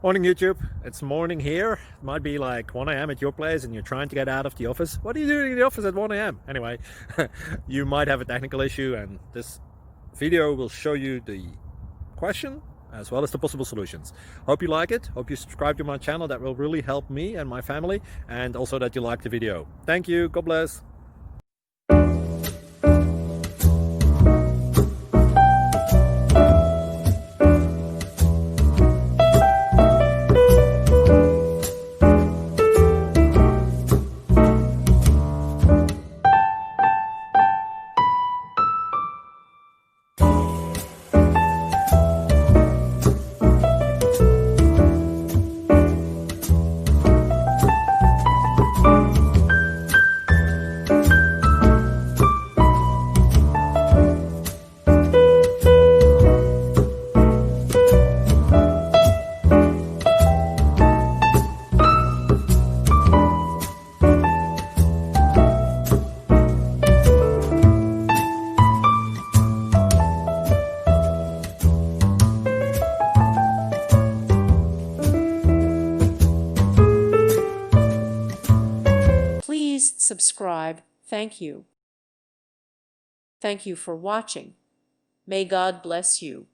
Morning YouTube, it's morning here. It might be like 1 a.m. at your place and you're trying to get out of the office. What are you doing in the office at 1 a.m.? Anyway, you might have a technical issue and this video will show you the question as well as the possible solutions. Hope you like it, hope you subscribe to my channel. That will really help me and my family, and also that you like the video. Thank you, God bless. Please subscribe. Thank you. Thank you for watching. May God bless you.